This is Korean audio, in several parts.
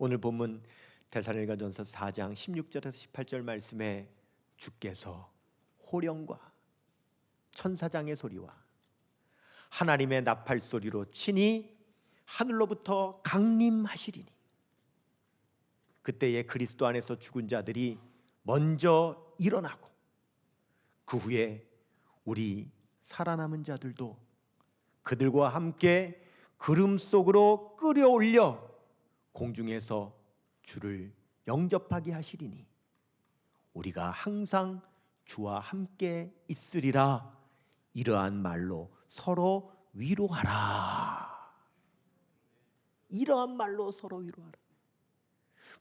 오늘 본문 데살로니가전서 4장 16절에서 18절 말씀에 주께서 호령과 천사장의 소리와 하나님의 나팔 소리로 친히 하늘로부터 강림하시리니 그때에 그리스도 안에서 죽은 자들이 먼저 일어나고 그 후에 우리 살아남은 자들도 그들과 함께 구름 속으로 끌어올려 공중에서 주를 영접하게 하시리니 우리가 항상 주와 함께 있으리라. 이러한 말로 서로 위로하라. 이러한 말로 서로 위로하라.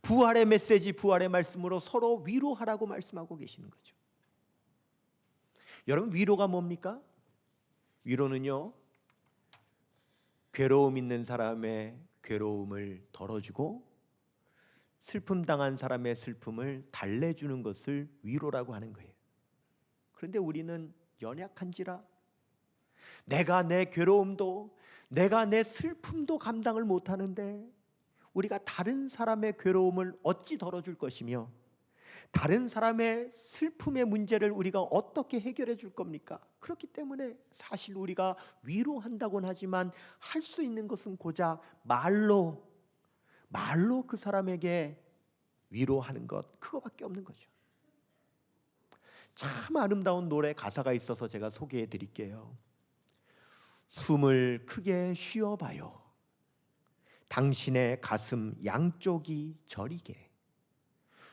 부활의 메시지, 부활의 말씀으로 서로 위로하라고 말씀하고 계시는 거죠. 여러분, 위로가 뭡니까? 위로는요, 괴로움 있는 사람의 괴로움을 덜어주고 슬픔 당한 사람의 슬픔을 달래주는 것을 위로라고 하는 거예요. 그런데 우리는 연약한지라 내가 내 괴로움도 내가 내 슬픔도 감당을 못하는데 우리가 다른 사람의 괴로움을 어찌 덜어줄 것이며 다른 사람의 슬픔의 문제를 우리가 어떻게 해결해 줄 겁니까? 그렇기 때문에 사실 우리가 위로한다고는 하지만 할 수 있는 것은 고작 말로 그 사람에게 위로하는 것, 그거밖에 없는 거죠. 참 아름다운 노래 가사가 있어서 제가 소개해 드릴게요. 숨을 크게 쉬어봐요. 당신의 가슴 양쪽이 저리게.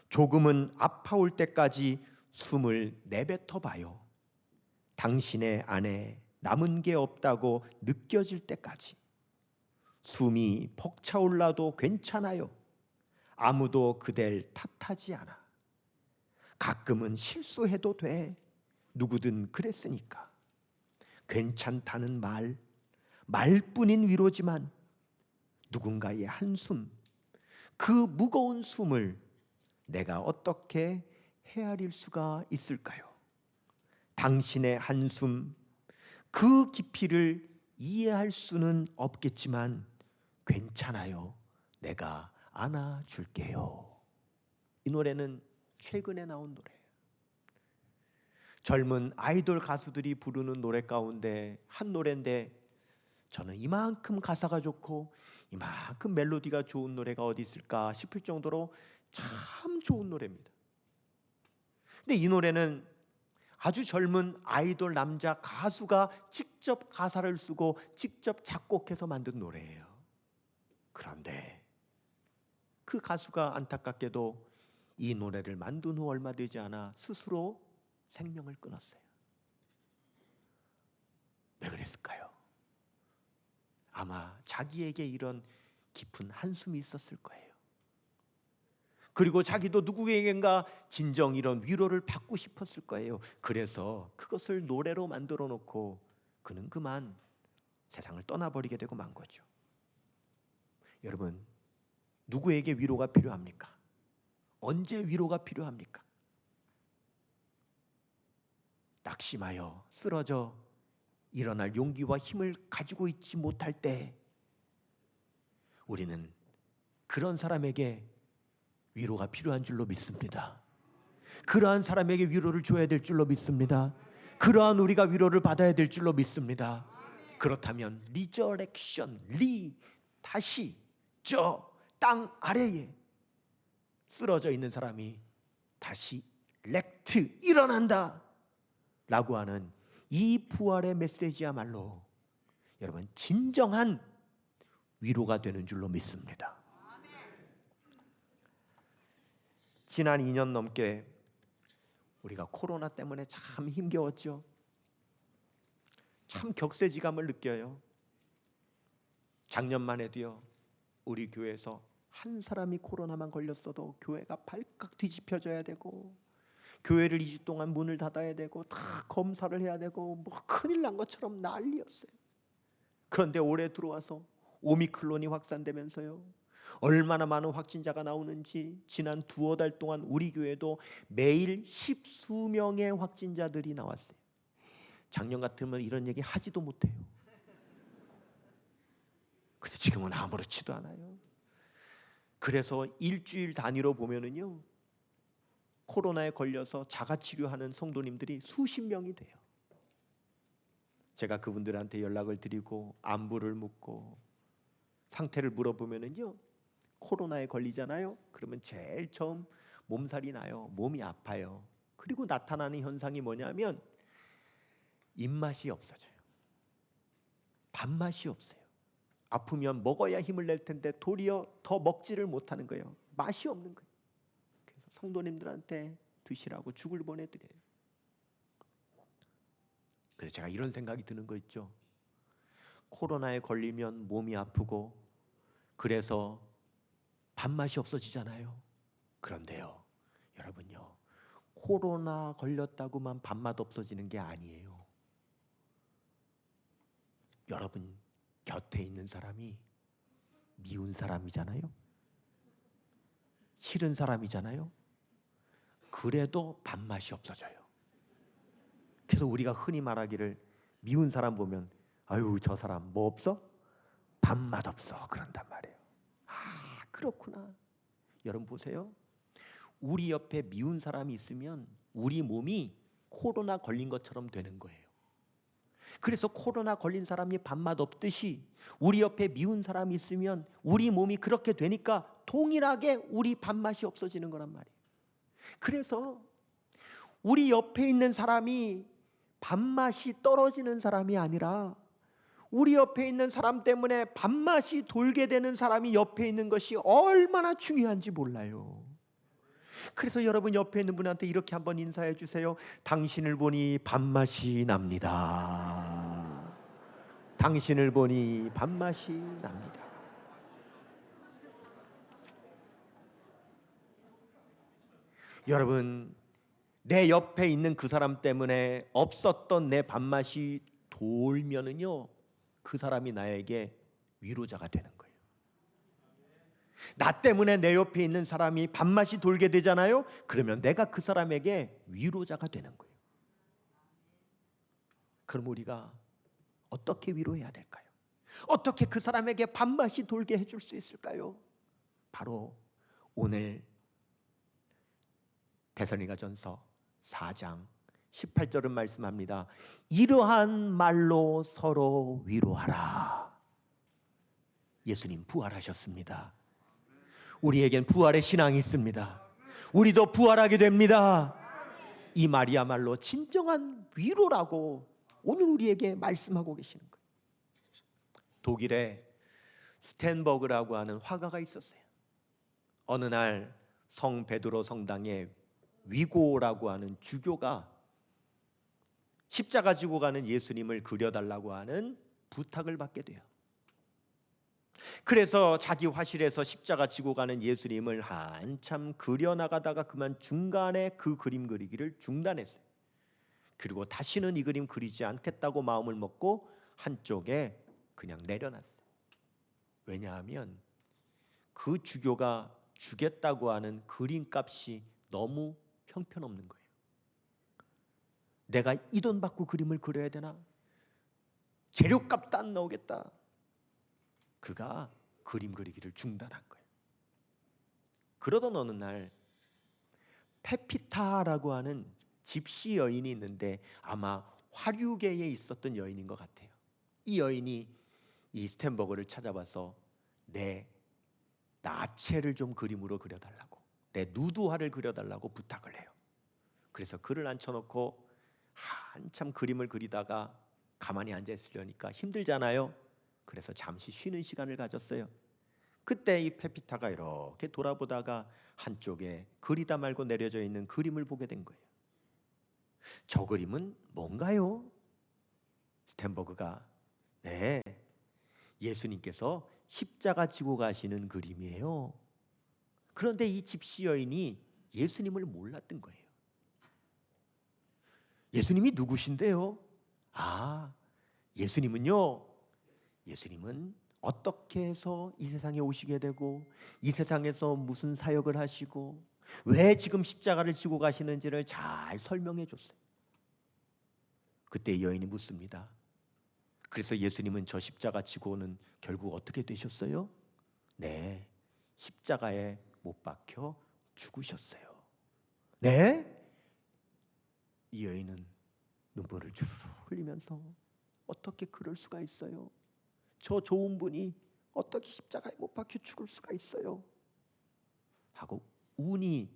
조금은 아파올 때까지 숨을 내뱉어봐요. 당신의 안에 남은 게 없다고 느껴질 때까지. 숨이 벅차올라도 괜찮아요. 아무도 그댈 탓하지 않아. 가끔은 실수해도 돼. 누구든 그랬으니까. 괜찮다는 말뿐인 위로지만 누군가의 한숨, 그 무거운 숨을 내가 어떻게 헤아릴 수가 있을까요? 당신의 한숨, 그 깊이를 이해할 수는 없겠지만 괜찮아요. 내가 안아줄게요. 이 노래는 최근에 나온 노래예요. 젊은 아이돌 가수들이 부르는 노래 가운데 한 노래인데 저는 이만큼 가사가 좋고 이만큼 멜로디가 좋은 노래가 어디 있을까 싶을 정도로 참 좋은 노래입니다. 근데 이 노래는 아주 젊은 아이돌 남자 가수가 직접 가사를 쓰고 직접 작곡해서 만든 노래예요. 그런데 그 가수가 안타깝게도 이 노래를 만든 후 얼마 되지 않아 스스로 생명을 끊었어요. 왜 그랬을까요? 아마 자기에게 이런 깊은 한숨이 있었을 거예요. 그리고 자기도 누구에겐가 진정 이런 위로를 받고 싶었을 거예요. 그래서 그것을 노래로 만들어 놓고 그는 그만 세상을 떠나버리게 되고 만 거죠. 여러분, 누구에게 위로가 필요합니까? 언제 위로가 필요합니까? 낙심하여 쓰러져 일어날 용기와 힘을 가지고 있지 못할 때 우리는 그런 사람에게 위로가 필요한 줄로 믿습니다. 그러한 사람에게 위로를 줘야 될 줄로 믿습니다. 그러한 우리가 위로를 받아야 될 줄로 믿습니다. 그렇다면 리저렉션, 다시 저 땅 아래에 쓰러져 있는 사람이 다시 렉트, 일어난다 라고 하는 이 부활의 메시지야말로 여러분 진정한 위로가 되는 줄로 믿습니다. 지난 2년 넘게 우리가 코로나 때문에 참 힘겨웠죠. 참 격세지감을 느껴요. 작년만 해도요, 우리 교회에서 한 사람이 코로나만 걸렸어도 교회가 발칵 뒤집혀져야 되고 교회를 2주 동안 문을 닫아야 되고 다 검사를 해야 되고 뭐 큰일 난 것처럼 난리였어요. 그런데 올해 들어와서 오미크론이 확산되면서요, 얼마나 많은 확진자가 나오는지 지난 두어 달 동안 우리 교회도 매일 10수명의 확진자들이 나왔어요. 작년 같으면 이런 얘기 하지도 못해요. 근데 지금은 아무렇지도 않아요. 그래서 일주일 단위로 보면은요, 코로나에 걸려서 자가치료하는 성도님들이 수십 명이 돼요. 제가 그분들한테 연락을 드리고 안부를 묻고 상태를 물어보면은요, 코로나에 걸리잖아요. 그러면 제일 처음 몸살이 나요. 몸이 아파요. 그리고 나타나는 현상이 뭐냐면 입맛이 없어져요. 밥맛이 없어요. 아프면 먹어야 힘을 낼 텐데 도리어 더 먹지를 못하는 거예요. 맛이 없는 거예요. 그래서 성도님들한테 드시라고 죽을 보내드려요. 그래서 제가 이런 생각이 드는 거 있죠. 코로나에 걸리면 몸이 아프고 그래서 밥맛이 없어지잖아요. 그런데요, 여러분요, 코로나 걸렸다고만 밥맛 없어지는 게 아니에요. 여러분 곁에 있는 사람이 미운 사람이잖아요. 싫은 사람이잖아요. 그래도 밥맛이 없어져요. 그래서 우리가 흔히 말하기를 미운 사람 보면 아유 저 사람 뭐 없어? 밥맛 없어 그런단 말이에요. 아 그렇구나. 여러분 보세요. 우리 옆에 미운 사람이 있으면 우리 몸이 코로나 걸린 것처럼 되는 거예요. 그래서 코로나 걸린 사람이 밥맛 없듯이 우리 옆에 미운 사람이 있으면 우리 몸이 그렇게 되니까 동일하게 우리 밥맛이 없어지는 거란 말이에요. 그래서 우리 옆에 있는 사람이 밥맛이 떨어지는 사람이 아니라 우리 옆에 있는 사람 때문에 밥맛이 돌게 되는 사람이 옆에 있는 것이 얼마나 중요한지 몰라요. 그래서 여러분 옆에 있는 분한테 이렇게 한번 인사해 주세요. 당신을 보니 밥맛이 납니다. 당신을 보니 밥맛이 납니다. 여러분 내 옆에 있는 그 사람 때문에 없었던 내 밥맛이 돌면은요, 그 사람이 나에게 위로자가 되는 거예요. 나 때문에 내 옆에 있는 사람이 밥맛이 돌게 되잖아요. 그러면 내가 그 사람에게 위로자가 되는 거예요. 그럼 우리가 어떻게 위로해야 될까요? 어떻게 그 사람에게 밥맛이 돌게 해줄 수 있을까요? 바로 오늘 데살로니가전서 4장 18절은 말씀합니다. 이러한 말로 서로 위로하라. 예수님 부활하셨습니다. 우리에겐 부활의 신앙이 있습니다. 우리도 부활하게 됩니다. 이 말이야말로 진정한 위로라고 오늘 우리에게 말씀하고 계시는 거예요. 독일에 스텐버그라고 하는 화가가 있었어요. 어느 날 성 베드로 성당에 위고라고 하는 주교가 십자가 지고 가는 예수님을 그려달라고 하는 부탁을 받게 돼요. 그래서 자기 화실에서 십자가 지고 가는 예수님을 한참 그려나가다가 그만 중간에 그 그림 그리기를 중단했어요. 그리고 다시는 이 그림 그리지 않겠다고 마음을 먹고 한쪽에 그냥 내려놨어요. 왜냐하면 그 주교가 주겠다고 하는 그림값이 너무 형편없는 거예요. 내가 이 돈 받고 그림을 그려야 되나? 재료값도 안 나오겠다. 그가 그림 그리기를 중단한 거예요. 그러던 어느 날 페피타라고 하는 집시 여인이 있는데 아마 화류계에 있었던 여인인 것 같아요. 이 여인이 이 스텐버그를 찾아와서 내 나체를 좀 그림으로 그려달라고, 내 누드화를 그려달라고 부탁을 해요. 그래서 그를 앉혀놓고 한참 그림을 그리다가 가만히 앉아 있으려니까 힘들잖아요. 그래서 잠시 쉬는 시간을 가졌어요. 그때 이 페피타가 이렇게 돌아보다가 한쪽에 그리다 말고 내려져 있는 그림을 보게 된 거예요. 저 그림은 뭔가요? 스텐버그가 네, 예수님께서 십자가 지고 가시는 그림이에요. 그런데 이 집시 여인이 예수님을 몰랐던 거예요. 예수님이 누구신데요? 아, 예수님은요, 예수님은 어떻게 해서 이 세상에 오시게 되고 이 세상에서 무슨 사역을 하시고 왜 지금 십자가를 지고 가시는지를 잘 설명해 줬어요. 그때 여인이 묻습니다. 그래서 예수님은 저 십자가 지고는 결국 어떻게 되셨어요? 네, 십자가에 못 박혀 죽으셨어요. 네? 이 여인은 눈물을 주르르 흘리면서 어떻게 그럴 수가 있어요? 저 좋은 분이 어떻게 십자가에 못 박혀 죽을 수가 있어요? 하고 우니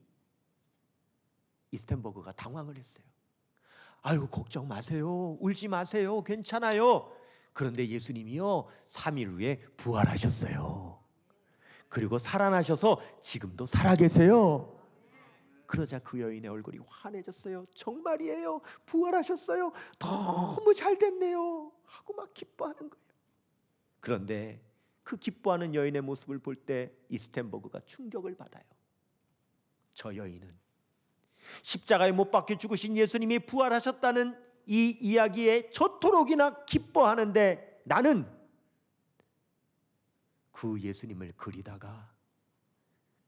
이스텐버그가 당황을 했어요. 아유, 걱정 마세요. 울지 마세요. 괜찮아요. 그런데 예수님이요 3일 후에 부활하셨어요. 그리고 살아나셔서 지금도 살아계세요. 그러자 그 여인의 얼굴이 환해졌어요. 정말이에요. 부활하셨어요. 너무 잘 됐네요. 하고 막 기뻐하는 거예요. 그런데 그 기뻐하는 여인의 모습을 볼 때 이스텐버그가 충격을 받아요. 저 여인은 십자가에 못 박혀 죽으신 예수님이 부활하셨다는 이 이야기에 저토록이나 기뻐하는데 나는 그 예수님을 그리다가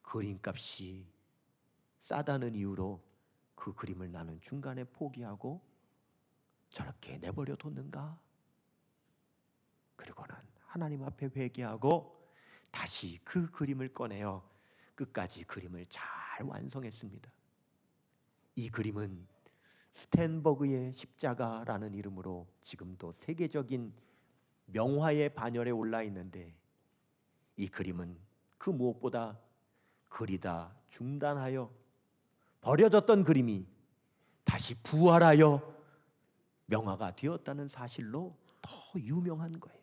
그림값이 싸다는 이유로 그 그림을 나는 중간에 포기하고 저렇게 내버려 뒀는가? 그리고는 하나님 앞에 회개하고 다시 그 그림을 꺼내어 끝까지 그림을 잘 완성했습니다. 이 그림은 스텐버그의 십자가라는 이름으로 지금도 세계적인 명화의 반열에 올라 있는데, 이 그림은 그 무엇보다 그리다 중단하여 버려졌던 그림이 다시 부활하여 명화가 되었다는 사실로 더 유명한 거예요.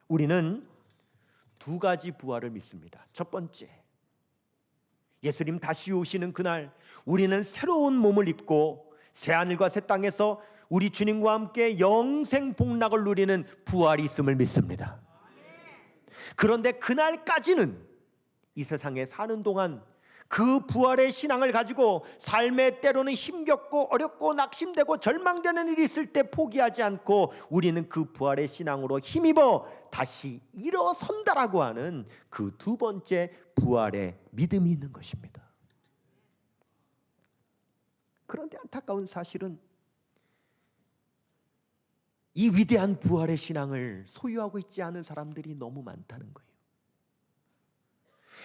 우리는 두 가지 부활을 믿습니다. 첫 번째, 예수님 다시 오시는 그날 우리는 새로운 몸을 입고 새하늘과 새 땅에서 우리 주님과 함께 영생 복락을 누리는 부활이 있음을 믿습니다. 그런데 그날까지는 이 세상에 사는 동안 그 부활의 신앙을 가지고 삶의 때로는 힘겹고 어렵고 낙심되고 절망되는 일이 있을 때 포기하지 않고 우리는 그 부활의 신앙으로 힘입어 다시 일어선다라고 하는 그 두 번째 부활의 믿음이 있는 것입니다. 그런데 안타까운 사실은 이 위대한 부활의 신앙을 소유하고 있지 않은 사람들이 너무 많다는 거예요.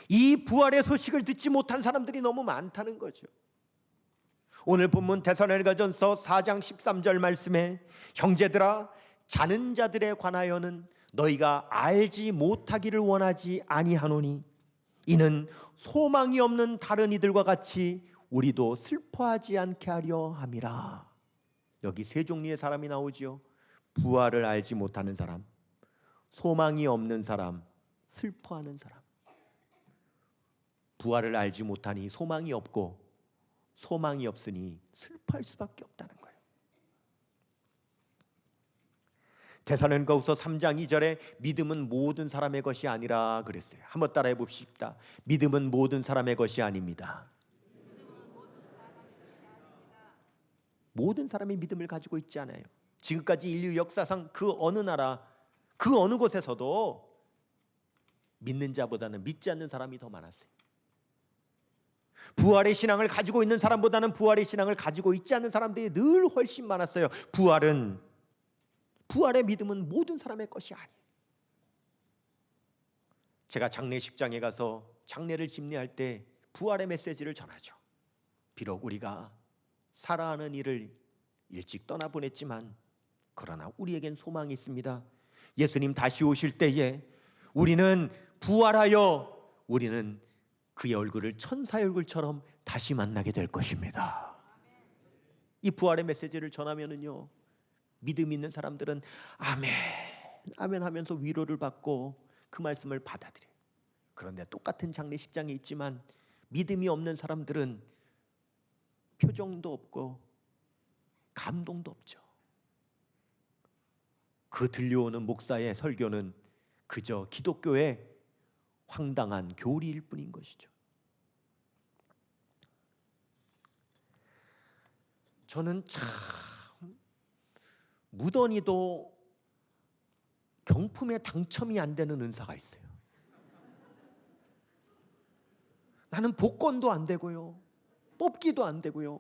이 부활의 소식을 듣지 못한 사람들이 너무 많다는 거죠. 오늘 본문 데살로니가전서 4장 13절 말씀에 형제들아 자는 자들에 관하여는 너희가 알지 못하기를 원하지 아니하노니 이는 소망이 없는 다른 이들과 같이 우리도 슬퍼하지 않게 하려 함이라. 여기 세 종류의 사람이 나오죠. 부활을 알지 못하는 사람, 소망이 없는 사람, 슬퍼하는 사람. 부활을 알지 못하니 소망이 없고 소망이 없으니 슬퍼할 수밖에 없다는 거예요. 데살로니가후서 3장 2절에 믿음은 모든 사람의 것이 아니라 그랬어요. 한번 따라해 봅시다. 믿음은 모든 사람의 것이 아닙니다. 모든 사람이 믿음을 가지고 있지 않아요. 지금까지 인류 역사상 그 어느 나라, 그 어느 곳에서도 믿는 자보다는 믿지 않는 사람이 더 많았어요. 부활의 신앙을 가지고 있는 사람보다는 부활의 신앙을 가지고 있지 않는 사람들이 늘 훨씬 많았어요. 부활의 믿음은 모든 사람의 것이 아니에요. 제가 장례식장에 가서 장례를 집례할 때 부활의 메시지를 전하죠. 비록 우리가 살아가는 일을 일찍 떠나보냈지만 그러나 우리에겐 소망이 있습니다. 예수님 다시 오실 때에 우리는 부활하여 우리는 그의 얼굴을 천사의 얼굴처럼 다시 만나게 될 것입니다. 이 부활의 메시지를 전하면은요, 믿음 있는 사람들은 아멘, 아멘 하면서 위로를 받고 그 말씀을 받아들여요. 그런데 똑같은 장례식장에 있지만 믿음이 없는 사람들은 표정도 없고 감동도 없죠. 그 들려오는 목사의 설교는 그저 기독교의 황당한 교리일 뿐인 것이죠. 저는 참 무던히도 경품에 당첨이 안 되는 은사가 있어요. 나는 복권도 안 되고요, 뽑기도 안 되고요,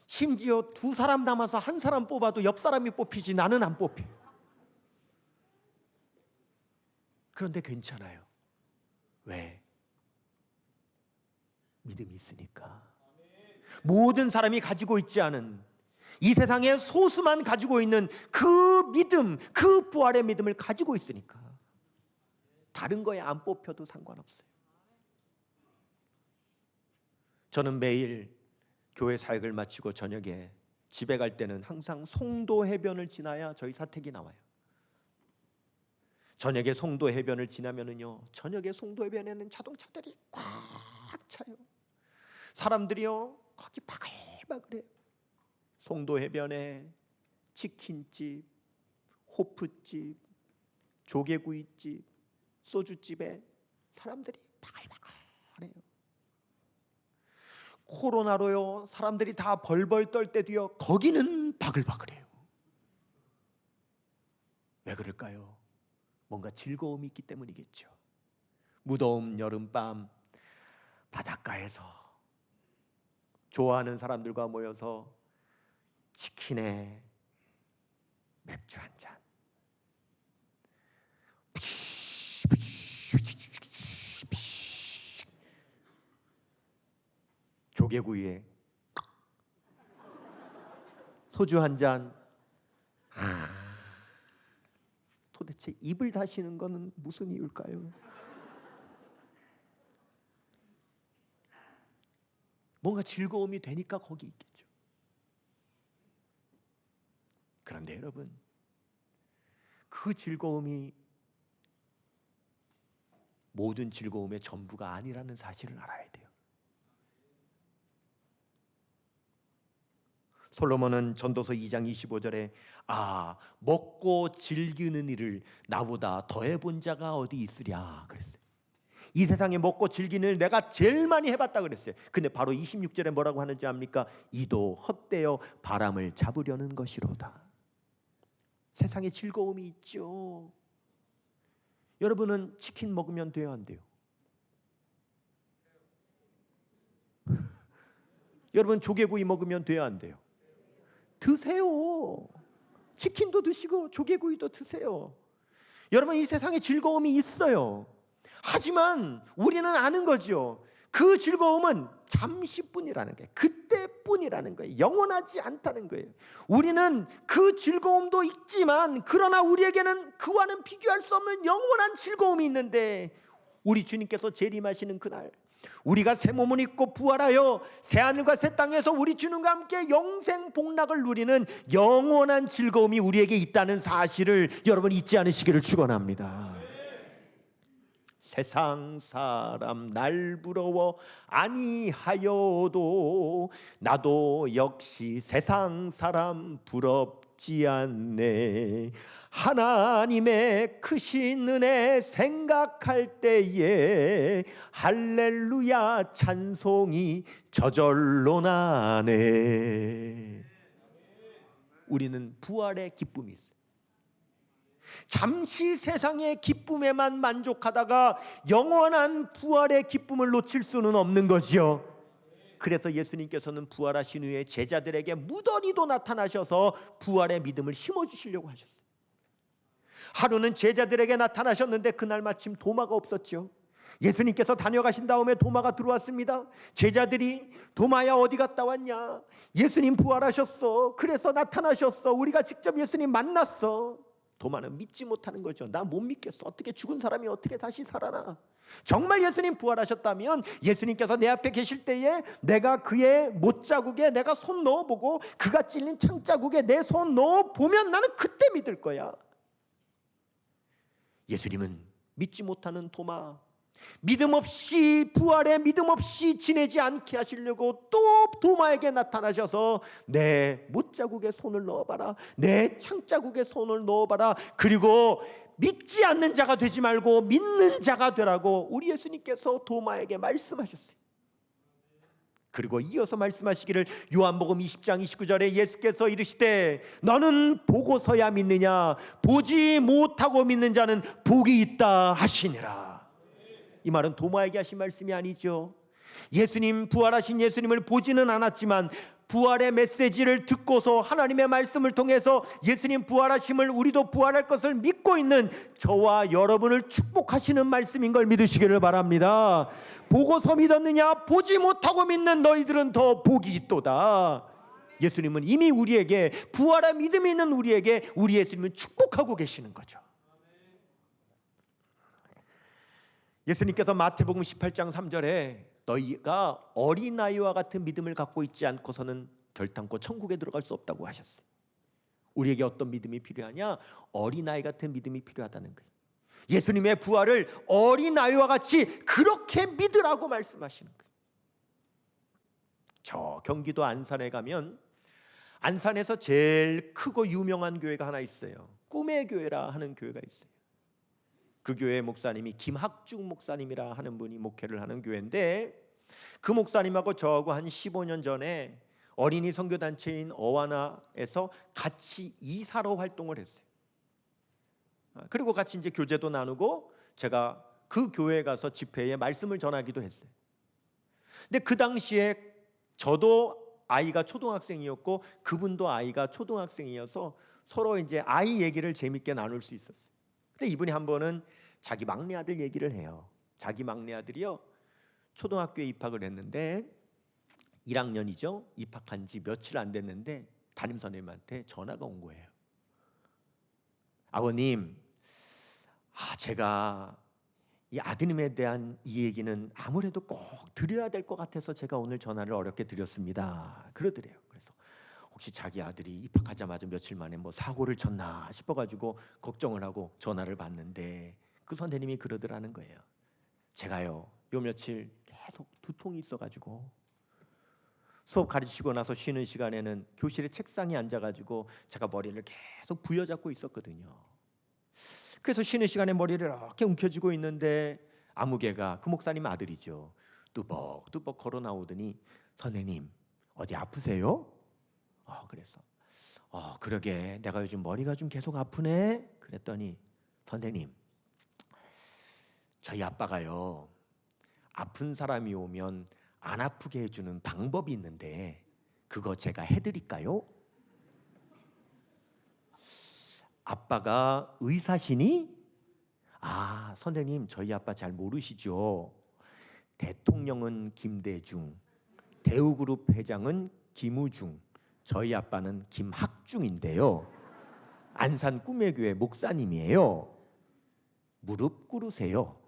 심지어 두 사람 남아서 한 사람 뽑아도 옆 사람이 뽑히지 나는 안 뽑혀요. 그런데 괜찮아요. 믿음이 있으니까. 모든 사람이 가지고 있지 않은, 이 세상에 소수만 가지고 있는 그 믿음, 그 부활의 믿음을 가지고 있으니까 다른 거에 안 뽑혀도 상관없어요. 저는 매일 교회 사역을 마치고 저녁에 집에 갈 때는 항상 송도 해변을 지나야 저희 사택이 나와요. 저녁에 송도 해변을 지나면은요, 저녁에 송도 해변에는 자동차들이 꽉 차요. 사람들이요 거기 바글바글해요. 송도 해변에 치킨집, 호프집, 조개구이집, 소주집에 사람들이 바글바글해요. 코로나로요 사람들이 다 벌벌 떨 때도요 거기는 바글바글해요. 왜 그럴까요? 뭔가 즐거움이 있기 때문이겠죠. 무더운 여름밤 바닷가에서 좋아하는 사람들과 모여서 치킨에 맥주 한 잔, 조개구이에 소주 한 잔. 도대체 입을 다시는 거는 무슨 이유일까요? 뭔가 즐거움이 되니까 거기 있겠죠. 그런데 여러분, 그 즐거움이 모든 즐거움의 전부가 아니라는 사실을 알아야 돼요. 솔로몬은 전도서 2장 25절에 먹고 즐기는 일을 나보다 더해본 자가 어디 있으랴 그랬어요. 이 세상에 먹고 즐기는 일 내가 제일 많이 해봤다 그랬어요. 근데 바로 26절에 뭐라고 하는지 압니까? 이도 헛되어 바람을 잡으려는 것이로다. 세상에 즐거움이 있죠. 여러분은 치킨 먹으면 돼요, 안 돼요? 여러분 조개구이 먹으면 돼요, 안 돼요? 드세요. 치킨도 드시고 조개구이도 드세요. 여러분 이 세상에 즐거움이 있어요. 하지만 우리는 아는 거죠. 그 즐거움은 잠시뿐이라는 거예요. 그때뿐이라는 거예요. 영원하지 않다는 거예요. 우리는 그 즐거움도 있지만 그러나 우리에게는 그와는 비교할 수 없는 영원한 즐거움이 있는데, 우리 주님께서 재림하시는 그날 우리가 새 몸을 입고 부활하여 새 하늘과 새 땅에서 우리 주님과 함께 영생 복락을 누리는 영원한 즐거움이 우리에게 있다는 사실을 여러분 잊지 않으시기를 축원합니다. 세상 사람 날 부러워 아니하여도 나도 역시 세상 사람 부럽지 않네. 하나님의 크신 은혜 생각할 때에 할렐루야 찬송이 저절로 나네. 우리는 부활의 기쁨이 있어요. 잠시 세상의 기쁨에만 만족하다가 영원한 부활의 기쁨을 놓칠 수는 없는 것이요. 그래서 예수님께서는 부활하신 후에 제자들에게 무더리도 나타나셔서 부활의 믿음을 심어주시려고 하셨어요. 하루는 제자들에게 나타나셨는데 그날 마침 도마가 없었죠. 예수님께서 다녀가신 다음에 도마가 들어왔습니다. 제자들이 도마야 어디 갔다 왔냐? 예수님 부활하셨어. 그래서 나타나셨어. 우리가 직접 예수님 만났어. 도마는 믿지 못하는 거죠. 나 못 믿겠어. 어떻게 죽은 사람이 어떻게 다시 살아나? 정말 예수님 부활하셨다면 예수님께서 내 앞에 계실 때에 내가 그의 못자국에 내가 손 넣어보고 그가 찔린 창자국에 내 손 넣어보면 나는 그때 믿을 거야. 예수님은 믿지 못하는 도마, 믿음 없이 부활에 믿음 없이 지내지 않게 하시려고 또 도마에게 나타나셔서 내 못자국에 손을 넣어봐라, 내 창자국에 손을 넣어봐라, 그리고 믿지 않는 자가 되지 말고 믿는 자가 되라고 우리 예수님께서 도마에게 말씀하셨어요. 그리고 이어서 말씀하시기를 요한복음 20장 29절에 예수께서 이르시되 너는 보고서야 믿느냐? 보지 못하고 믿는 자는 복이 있다 하시니라. 이 말은 도마에게 하신 말씀이 아니죠. 예수님 부활하신 예수님을 보지는 않았지만 부활의 메시지를 듣고서 하나님의 말씀을 통해서 예수님 부활하심을 우리도 부활할 것을 믿고 있는 저와 여러분을 축복하시는 말씀인 걸 믿으시기를 바랍니다. 보고서 믿었느냐? 보지 못하고 믿는 너희들은 더 복이 있도다. 예수님은 이미 우리에게, 부활의 믿음이 있는 우리에게 우리 예수님은 축복하고 계시는 거죠. 예수님께서 마태복음 18장 3절에 너희가 어린아이와 같은 믿음을 갖고 있지 않고서는 결단코 천국에 들어갈 수 없다고 하셨어요. 우리에게 어떤 믿음이 필요하냐? 어린아이 같은 믿음이 필요하다는 거예요. 예수님의 부활을 어린아이와 같이 그렇게 믿으라고 말씀하시는 거예요. 저 경기도 안산에 가면 안산에서 제일 크고 유명한 교회가 하나 있어요. 꿈의 교회라 하는 교회가 있어요. 그 교회 목사님이 김학중 목사님이라 하는 분이 목회를 하는 교회인데, 그 목사님하고 저하고 한 15년 전에 어린이 선교단체인 어와나에서 같이 이사로 활동을 했어요. 그리고 같이 이제 교제도 나누고 제가 그 교회에 가서 집회에 말씀을 전하기도 했어요. 근데 그 당시에 저도 아이가 초등학생이었고 그분도 아이가 초등학생이어서 서로 이제 아이 얘기를 재밌게 나눌 수 있었어요. 근데 이분이 한 번은 자기 막내 아들 얘기를 해요. 자기 막내 아들이요, 초등학교에 입학을 했는데 1학년이죠. 입학한 지 며칠 안 됐는데 담임 선생님한테 전화가 온 거예요. 아버님, 제가 이 아드님에 대한 이 얘기는 아무래도 꼭 드려야 될 것 같아서 제가 오늘 전화를 어렵게 드렸습니다. 그러더래요. 그래서 혹시 자기 아들이 입학하자마자 며칠 만에 뭐 사고를 쳤나 싶어가지고 걱정을 하고 전화를 받는데 그 선생님이 그러더라는 거예요. 제가요, 요 며칠 계속 두통이 있어가지고 수업 가르치고 나서 쉬는 시간에는 교실에 책상에 앉아가지고 제가 머리를 계속 부여잡고 있었거든요. 그래서 쉬는 시간에 머리를 이렇게 움켜쥐고 있는데 아무개가, 그 목사님 아들이죠, 뚜벅뚜벅 걸어 나오더니 선생님 어디 아프세요? 그래서 그러게 내가 요즘 머리가 좀 계속 아프네. 그랬더니 선생님, 저희 아빠가요, 아픈 사람이 오면 안 아프게 해주는 방법이 있는데 그거 제가 해드릴까요? 아빠가 의사시니? 선생님 저희 아빠 잘 모르시죠? 대통령은 김대중, 대우그룹 회장은 김우중, 저희 아빠는 김학중인데요, 안산 꿈의 교회 목사님이에요. 무릎 꿇으세요.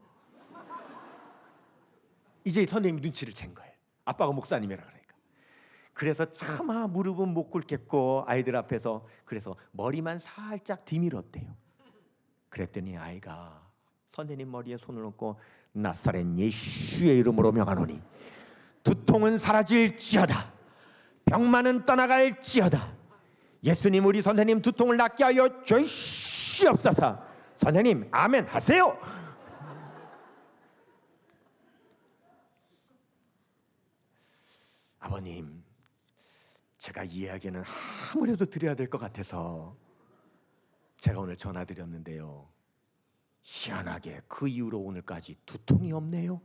이제 선생님이 눈치를 챈 거예요. 아빠가 목사님이라 그러니까. 그래서 차마 무릎은 못 꿇겠고 아이들 앞에서 그래서 머리만 살짝 뒤밀었대요. 그랬더니 아이가 선생님 머리에 손을 얹고 나사렛 예수의 이름으로 명하노니 두통은 사라질지어다, 병만은 떠나갈지어다. 예수님 우리 선생님 두통을 낫게 하여 주시옵소서. 선생님 아멘 하세요. 아버님, 제가 이 이야기는 아무래도 드려야 될 것 같아서 제가 오늘 전화드렸는데요, 희한하게 그 이후로 오늘까지 두통이 없네요.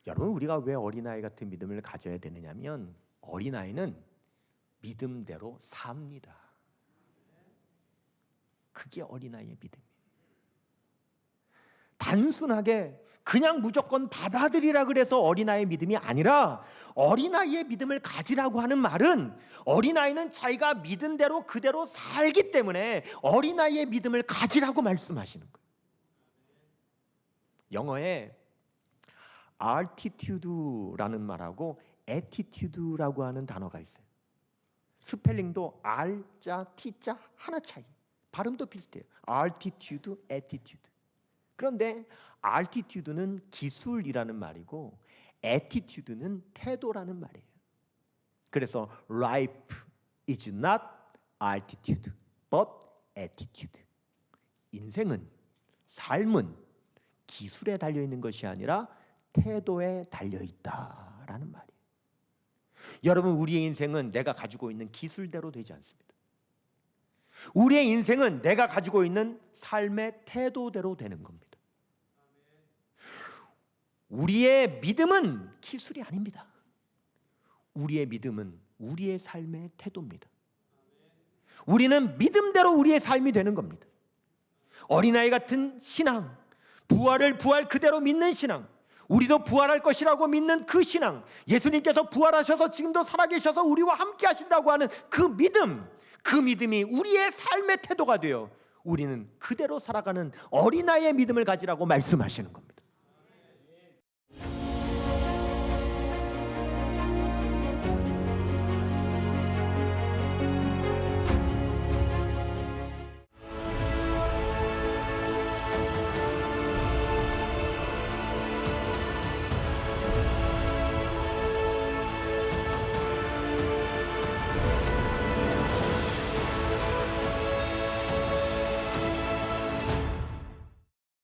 여러분, 우리가 왜 어린아이 같은 믿음을 가져야 되느냐면 어린아이는 믿음대로 삽니다. 그게 어린아이의 믿음이에요. 단순하게 그냥 무조건 받아들이라 그래서 어린아이의 믿음이 아니라, 어린아이의 믿음을 가지라고 하는 말은 어린아이는 자기가 믿은 대로 그대로 살기 때문에 어린아이의 믿음을 가지라고 말씀하시는 거예요. 영어에 altitude라는 말하고 attitude라고 하는 단어가 있어요. 스펠링도 R자, T자 하나 차이. 발음도 비슷해요. altitude, attitude. 그런데 altitude는 기술이라는 말이고 attitude는 태도라는 말이에요. 그래서 life is not altitude, but attitude. 인생은, 삶은 기술에 달려있는 것이 아니라 태도에 달려있다라는 말이에요. 여러분, 우리의 인생은 내가 가지고 있는 기술대로 되지 않습니다. 우리의 인생은 내가 가지고 있는 삶의 태도대로 되는 겁니다. 우리의 믿음은 기술이 아닙니다. 우리의 믿음은 우리의 삶의 태도입니다. 우리는 믿음대로 우리의 삶이 되는 겁니다. 어린아이 같은 신앙, 부활 그대로 믿는 신앙, 우리도 부활할 것이라고 믿는 그 신앙, 예수님께서 부활하셔서 지금도 살아계셔서 우리와 함께 하신다고 하는 그 믿음이 우리의 삶의 태도가 되어 우리는 그대로 살아가는 어린아이의 믿음을 가지라고 말씀하시는 겁니다.